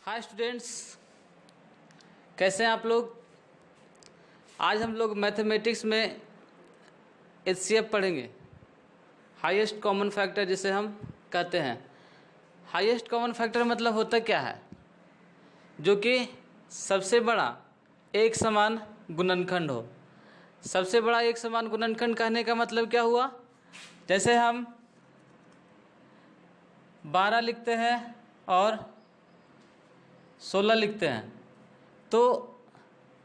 Hi students, कैसे हैं आप लोग। आज हम लोग मैथमेटिक्स में HCF पढ़ेंगे, हाईएस्ट कॉमन फैक्टर जिसे हम कहते हैं। हाईएस्ट कॉमन फैक्टर मतलब होता क्या है, जो कि सबसे बड़ा एक समान गुणनखंड हो। सबसे बड़ा एक समान गुणनखंड कहने का मतलब क्या हुआ, जैसे हम 12 लिखते हैं और 16 लिखते हैं, तो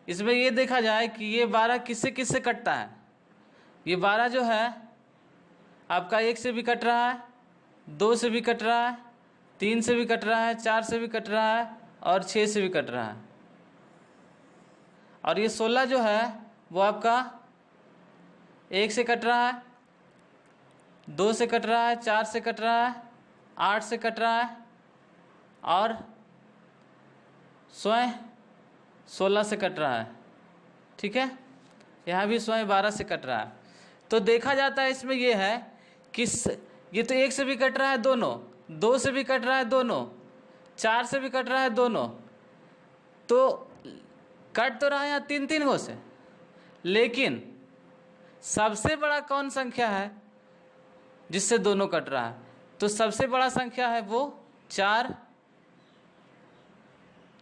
इसमें ये देखा जाए कि ये 12 किससे किससे कटता है। ये 12 जो है आपका 1 से भी कट रहा है, 2 से भी कट रहा है, 3 से भी कट रहा है, 4 से भी कट रहा है और 6 से भी कट रहा है। और ये 16 जो है वो आपका 1 से कट रहा है, 2 से कट रहा है, 4 से कट रहा है, 8 से कट रहा है और स्वयं 16 से कट रहा है। ठीक है, यहाँ भी स्वयं 12 से कट रहा है। तो देखा जाता है इसमें ये है कि ये तो 1 से भी कट रहा है दोनों, 2 से भी कट रहा है दोनों, 4 से भी कट रहा है दोनों, तो कट तो रहा है यहाँ 3-3 गो से। लेकिन सबसे बड़ा कौन संख्या है जिससे दोनों कट रहा है, तो सबसे बड़ा संख्या है वो 4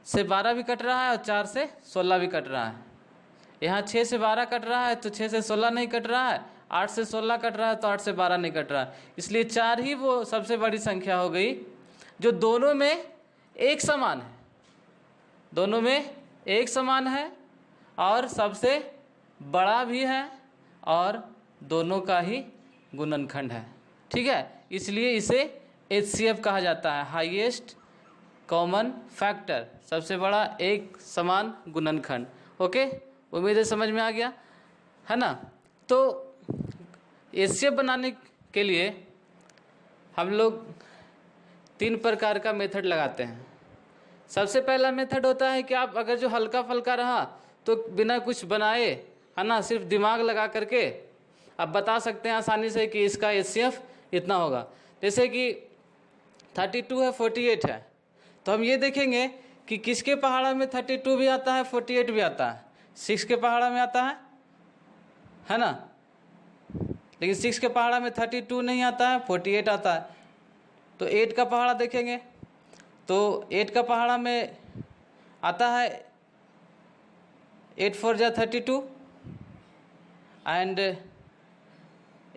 से 12 भी कट रहा है और 4 से 16 भी कट रहा है। यहाँ 6 से 12 कट रहा है तो 6 से 16 नहीं कट रहा है, 8 से 16 कट रहा है तो 8 से 12 नहीं कट रहा है। इसलिए 4 ही वो सबसे बड़ी संख्या हो गई जो दोनों में एक समान है, दोनों में एक समान है और सबसे बड़ा भी है और दोनों का ही गुणनखंड है। ठीक है, इसलिए इसे HCF कहा जाता है, हाईएस्ट कॉमन फैक्टर, सबसे बड़ा एक समान गुणनखंड। ओके, उम्मीद है समझ में आ गया है ना। तो HCF बनाने के लिए हम लोग 3 प्रकार का मेथड लगाते हैं। सबसे पहला मेथड होता है कि आप अगर जो हल्का फुल्का रहा तो बिना कुछ बनाए है ना, सिर्फ दिमाग लगा करके आप बता सकते हैं आसानी से कि इसका HCF इतना होगा। जैसे कि 32 है, 48 है, तो हम ये देखेंगे कि किसके पहाड़ा में 32 भी आता है, 48 भी आता है। 6 के पहाड़ा में आता है ना, लेकिन 6 के पहाड़ा में 32 नहीं आता है, 48 आता है। तो 8 का पहाड़ा देखेंगे तो 8 का पहाड़ा में आता है 8 4 जा 32 एंड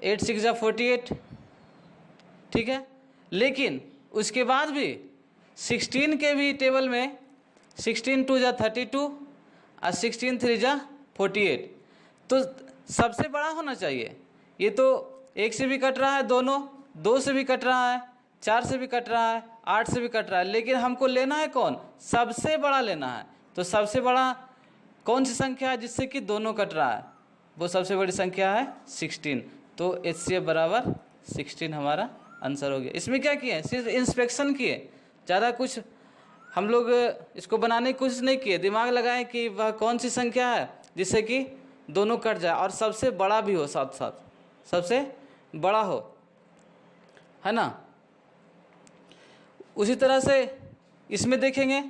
8 6 जा 48। ठीक है, लेकिन उसके बाद भी 16 के भी टेबल में 16 2 जा 32 और 16 3 जा 48, तो सबसे बड़ा होना चाहिए। ये तो 1 से भी कट रहा है दोनों, 2 से भी कट रहा है, 4 से भी कट रहा है, 8 से भी कट रहा है, लेकिन हमको लेना है कौन, सबसे बड़ा लेना है। तो सबसे बड़ा कौन सी संख्या है जिससे कि दोनों कट रहा है, वो सबसे बड़ी संख्या है 16। तो HCF बराबर 16 हमारा आंसर हो गया। इसमें क्या किए, सिर्फ इंस्पेक्शन किए, ज़्यादा कुछ हम लोग इसको बनाने की कोशिश नहीं किए। दिमाग लगाएं कि वह कौन सी संख्या है जिससे कि दोनों कट जाए और सबसे बड़ा भी हो, साथ साथ सबसे बड़ा हो, है ना। उसी तरह से इसमें देखेंगे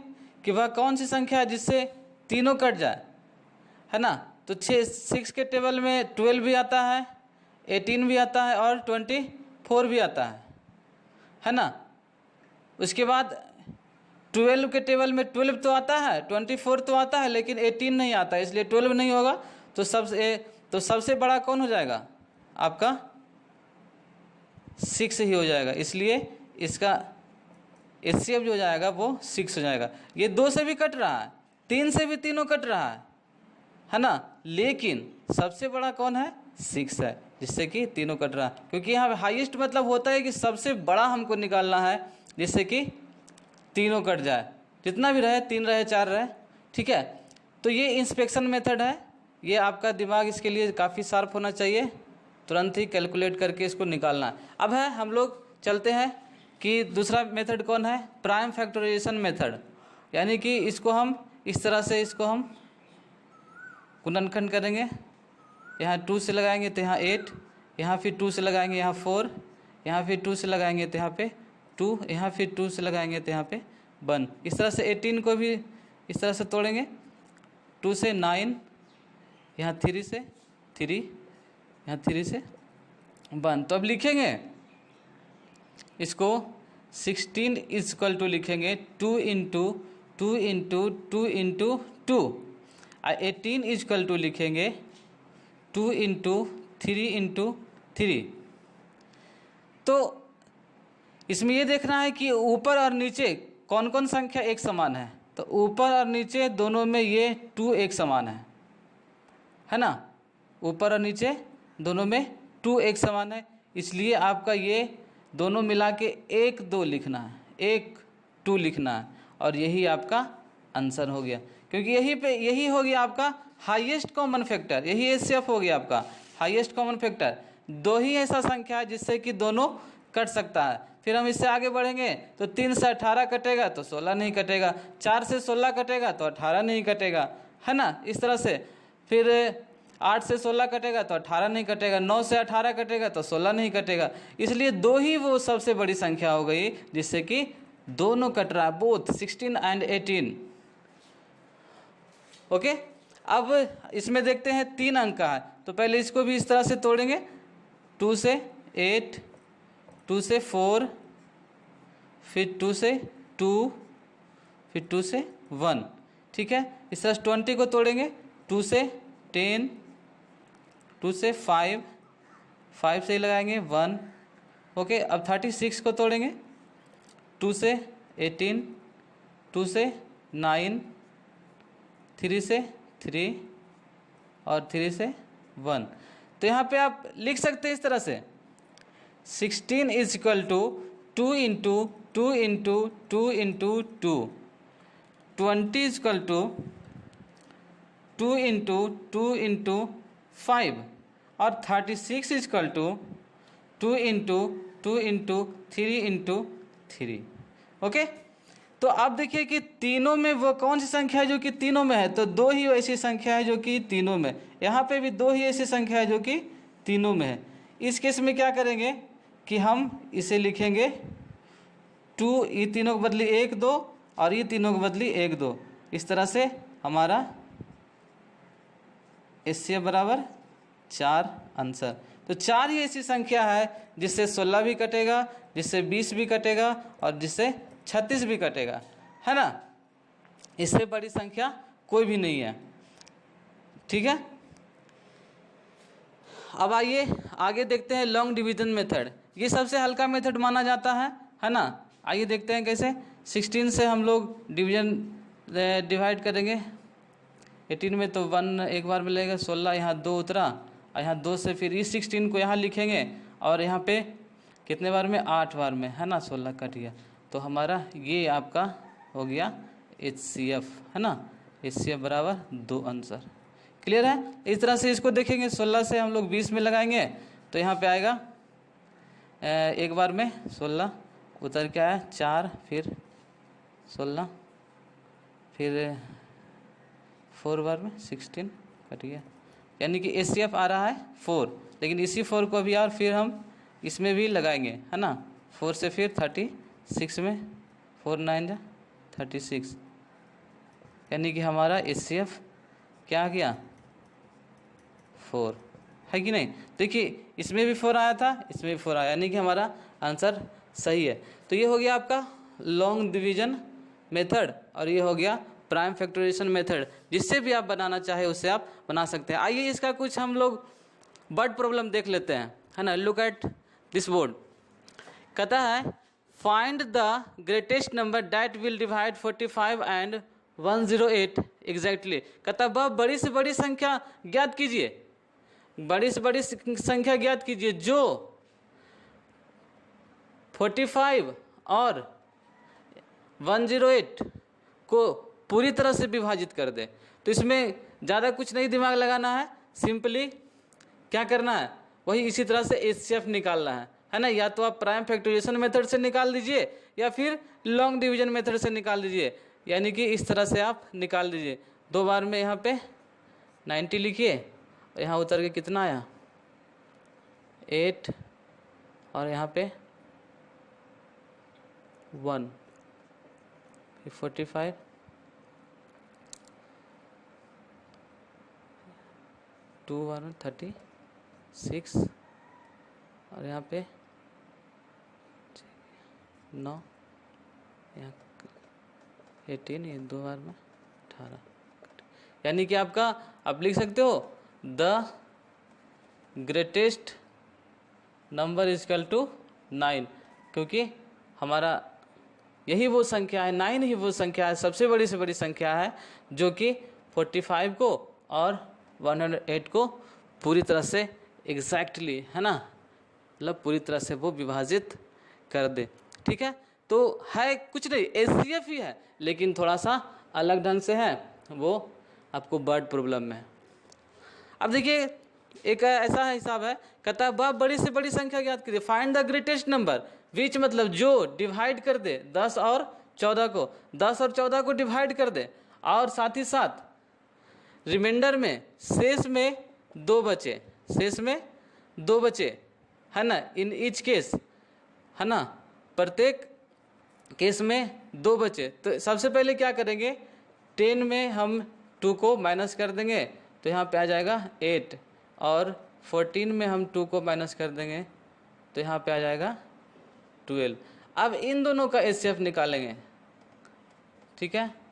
कि वह कौन सी संख्या है जिससे तीनों कट जाए, है ना। तो 6 के टेबल में 12 भी आता है, 18 भी आता है और 24 भी आता है ना। उसके बाद 12 के टेबल में 12 तो आता है, 24 तो आता है, लेकिन 18 नहीं आता, इसलिए 12 नहीं होगा। तो सबसे बड़ा कौन हो जाएगा आपका 6 ही हो जाएगा, इसलिए इसका HCF जो हो जाएगा वो 6 हो जाएगा। ये 2 से भी कट रहा है, 3 से भी तीनों कट रहा है ना, लेकिन सबसे बड़ा कौन है, 6 है, जिससे कि तीनों कट रहा है। क्योंकि यहाँ हाईएस्ट मतलब होता है कि सबसे बड़ा हमको निकालना है जिससे कि तीनों कट जाए, जितना भी रहे, 3 रहे 4 रहे। ठीक है, तो ये इंस्पेक्शन मेथड है। ये आपका दिमाग इसके लिए काफ़ी शार्प होना चाहिए, तुरंत ही कैलकुलेट करके इसको निकालना है। अब है हम लोग चलते हैं कि दूसरा मेथड कौन है, प्राइम फैक्टराइजेशन मेथड। यानी कि इसको हम इस तरह से इसको हम गुणनखंड करेंगे। यहाँ 2 से लगाएंगे तो यहाँ 8, यहाँ फिर 2 से लगाएंगे यहाँ 4, यहाँ फिर 2 से लगाएंगे तो यहाँ पे 2, यहाँ फिर 2 से लगाएंगे तो यहाँ पे 1। इस तरह से 18 को भी इस तरह से तोड़ेंगे, 2 से 9, यहाँ 3 से 3, यहाँ 3 से 1। तो अब लिखेंगे इसको 16 इज इक्वल टू लिखेंगे 2 into 2 into 2 into 2। 18 is equal to लिखेंगे 2 इंटू 3 इंटू 3। तो इसमें ये देखना है कि ऊपर और नीचे कौन कौन संख्या एक समान है। तो ऊपर और नीचे दोनों में ये 2 एक समान है ना। ऊपर और नीचे दोनों में 2 एक समान है, इसलिए आपका ये दोनों मिला के 1 2 लिखना है, 1 2 लिखना है, और यही आपका आंसर हो गया। क्योंकि यही हो गया आपका हाईएस्ट कॉमन फैक्टर, यही एचसीएफ हो गया आपका हाईएस्ट कॉमन फैक्टर। 2 ही ऐसा संख्या है जिससे कि दोनों कट सकता है। फिर हम इससे आगे बढ़ेंगे तो 3 से 18 कटेगा तो 16 नहीं कटेगा, 4 से 16 कटेगा तो 18 नहीं कटेगा, है ना, इस तरह से। फिर 8 से 16 कटेगा तो 18 नहीं कटेगा, 9 से 18 कटेगा तो 16 नहीं कटेगा। इसलिए 2 ही वो सबसे बड़ी संख्या हो गई जिससे कि दोनों कट रहा है, बोथ 16 एंड 18। ओके, अब इसमें देखते हैं 3 अंक का है, तो पहले इसको भी इस तरह से तोड़ेंगे, 2 से 8, 2 से 4, फिर 2 से 2, फिर 2 से 1, ठीक है। इस तरह 20 को तोड़ेंगे, 2 से 10, 2 से 5, 5 से ही लगाएंगे 1। ओके, अब 36 को तोड़ेंगे, 2 से 18, 2 से 9, 3 से 3 और 3 से 1। तो यहाँ पे आप लिख सकते हैं इस तरह से 16 is equal to 2 into 2 into 2 into 2, 20 is equal to 2 into 2 into 5, और 36 is equal to 2 into 2 into 3 into 3। Okay, तो आप देखिए कि तीनों में वो कौन सी संख्या है जो कि तीनों में है। तो 2 ही ऐसी संख्या है जो कि तीनों में, यहाँ पे भी 2 ही ऐसी संख्या है जो कि तीनों में है। इस केस में क्या करेंगे कि हम इसे लिखेंगे 2, ये तीनों के बदली 1 2, और ये तीनों के बदली 1 2। इस तरह से हमारा इससे बराबर 4 आंसर। तो 4 ही ऐसी संख्या है जिससे 16 भी कटेगा, जिससे 20 भी कटेगा और जिससे 36 भी कटेगा, है ना। इससे बड़ी संख्या कोई भी नहीं है, ठीक है। अब आइए आगे देखते हैं लॉन्ग डिवीजन मेथड। ये सबसे हल्का मेथड माना जाता है ना। आइए देखते हैं कैसे। 16 से हम लोग डिवाइड करेंगे, 18 में तो 1 एक बार मिलेगा, 16 यहाँ 2 उतरा, और यहाँ 2 से फिर इस 16 को यहाँ लिखेंगे, और यहाँ पे कितने बार में, 8 बार में, है ना, 16 कट गया। तो हमारा ये आपका हो गया HCF, है ना। HCF बराबर 2 आंसर। क्लियर है। इस तरह से इसको देखेंगे, 16 से हम लोग 20 में लगाएंगे तो यहाँ पे आएगा एक बार में 16 उतर के आया 4, फिर 16, फिर 4 बार में 16 कट गया, यानी कि HCF आ रहा है 4। लेकिन इसी 4 को भी और फिर हम इसमें भी लगाएंगे, है ना। 4 से फिर 36 में, 4 9 जा 36, यानी कि हमारा HCF क्या आ गया 4, है कि नहीं। देखिए इसमें भी 4 आया था, इसमें भी 4 आया, यानी कि हमारा आंसर सही है। तो ये हो गया आपका लॉन्ग डिवीजन मेथड, और ये हो गया प्राइम फैक्टराइजेशन मेथड। जिससे भी आप बनाना चाहे उससे आप बना सकते हैं। आइए इसका कुछ हम लोग वर्ड प्रॉब्लम देख लेते हैं, है ना। Look at this board. कहता है find the greatest number that will divide 45 and 108 exactly. कहता वह बड़ी से बड़ी संख्या ज्ञात कीजिए, बड़ी से बड़ी संख्या ज्ञात कीजिए जो 45 और 108 को पूरी तरह से विभाजित कर दे। तो इसमें ज़्यादा कुछ नहीं दिमाग लगाना है, सिंपली क्या करना है, वही इसी तरह से HCF निकालना है ना। या तो आप प्राइम फैक्टराइजेशन मेथड से निकाल दीजिए या फिर लॉन्ग डिवीजन मेथड से निकाल दीजिए, यानी कि इस तरह से आप निकाल दीजिए। 2 बार में यहाँ पे 90 लिखिए, यहाँ उतर के कितना आया 8, और यहाँ पे 1, 45, 2 बार में 36 और यहाँ पे 9, यहाँ 18, ये 2 बार में 18, यानी कि आपका आप लिख सकते हो the greatest number is equal to 9, क्योंकि हमारा यही वो संख्या है, 9 ही वो संख्या है, सबसे बड़ी से बड़ी संख्या है जो कि 45 को और 108 को पूरी तरह से एग्जैक्टली, है ना, मतलब पूरी तरह से वो विभाजित कर दे। ठीक है, तो है कुछ नहीं, एचसीएफ ही है, लेकिन थोड़ा सा अलग ढंग से है, वो आपको वर्ड प्रॉब्लम में है। अब देखिए एक ऐसा हिसाब है, कहता है वह बड़ी से बड़ी संख्या ज्ञात कीजिए, find the greatest number which, मतलब जो डिवाइड कर दे 10 और 14 को, 10 और 14 को डिवाइड कर दे और साथ ही साथ रिमाइंडर में शेष में 2 बचे, शेष में 2 बचे, है ना, इन ईच केस, है ना, प्रत्येक केस में 2 बचे। तो सबसे पहले क्या करेंगे, 10 में हम 2 को माइनस कर देंगे तो यहाँ पे आ जाएगा 8, और 14 में हम 2 को माइनस कर देंगे तो यहाँ पे आ जाएगा 12। अब इन दोनों का एचसीएफ निकालेंगे। ठीक है,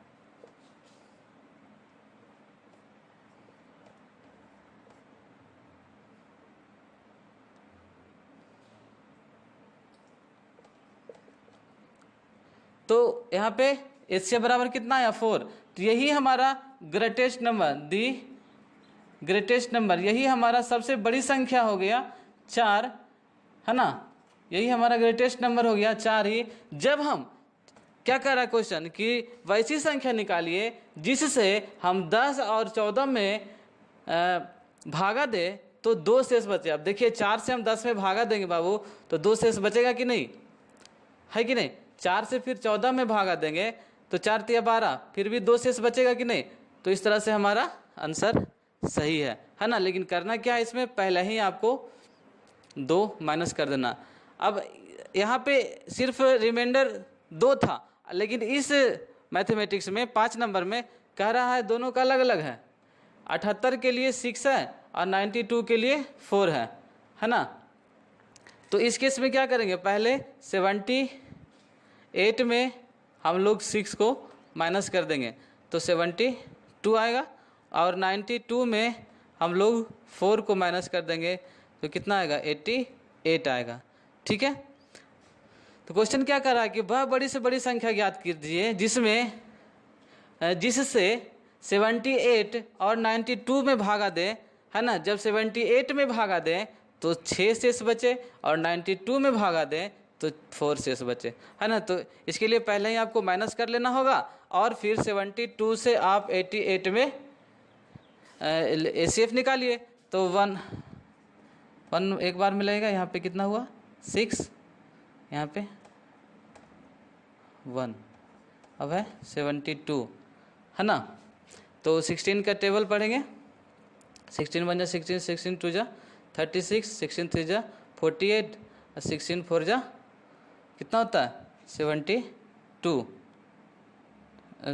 तो यहाँ पे एचसीएफ बराबर कितना आया 4, तो यही हमारा greatest number, the greatest number, यही हमारा सबसे बड़ी संख्या हो गया 4, है ना, यही हमारा ग्रेटेस्ट नंबर हो गया 4 ही। जब हम क्या कर रहा है क्वेश्चन कि वैसी संख्या निकालिए जिससे हम 10 और 14 में भागा दे तो 2 शेष बचे। अब देखिए 4 से हम 10 में भागा देंगे बाबू तो 2 शेष बचेगा कि नहीं, है कि नहीं, 4 से फिर 14 में भागा देंगे तो 4 तिया 12, फिर भी 2 शेष बचेगा कि नहीं। तो इस तरह से हमारा आंसर सही है ना। लेकिन करना क्या है, इसमें पहले ही आपको 2 माइनस कर देना। अब यहाँ पे सिर्फ रिमाइंडर 2 था, लेकिन इस मैथमेटिक्स में 5 नंबर में कह रहा है दोनों का अलग अलग है, 78 के लिए 6 है और 92 के लिए 4 है ना। तो इस केस में क्या करेंगे, पहले 78 में हम लोग 6 को माइनस कर देंगे तो 72 आएगा, और 92 में हम लोग 4 को माइनस कर देंगे तो कितना आएगा, 88 आएगा। ठीक है, तो क्वेश्चन क्या कर रहा है कि वह बड़ी से बड़ी संख्या ज्ञात कीजिए जिसमें जिससे 78 और 92 में भागा दे, है ना। जब 78 में भागा दें तो 6 शेष बचे और 92 में भागा दें तो 4 शेष बचे, है ना। तो इसके लिए पहले ही आपको माइनस कर लेना होगा और फिर 72 से आप 88 में एचसीएफ निकालिए तो 1 एक बार मिलेगा। यहाँ पे कितना हुआ 6, यहाँ पे 1, अब है 72, है ना। तो 16 का टेबल पढ़ेंगे, 16 1 जा 16, 16 2 जा 36, 16 3 जा 48, 16 4 जा कितना होता है 72,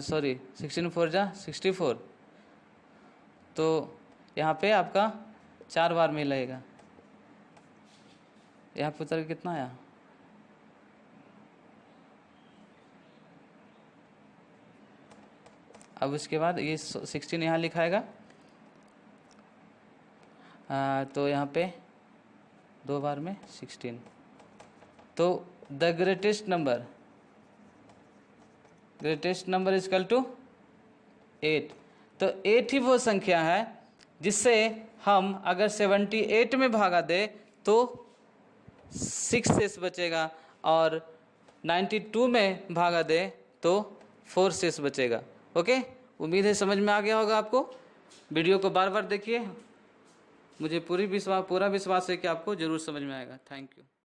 सॉरी 16 4 जा 64। तो यहाँ पे आपका 4 बार मिलेगा। यहाँ पे उतर कितना आया, अब उसके बाद ये 16 यहाँ लिखाएगा, तो यहाँ पे 2 बार में 16। तो the greatest number is equal to 8। तो 8 ही वो संख्या है जिससे हम अगर 78 में भागा दे तो 6 शेष बचेगा और 92 में भागा दे तो 4 शेष बचेगा। ओके, उम्मीद है समझ में आ गया होगा आपको। वीडियो को बार बार देखिए, मुझे पूरा विश्वास है कि आपको ज़रूर समझ में आएगा। Thank you.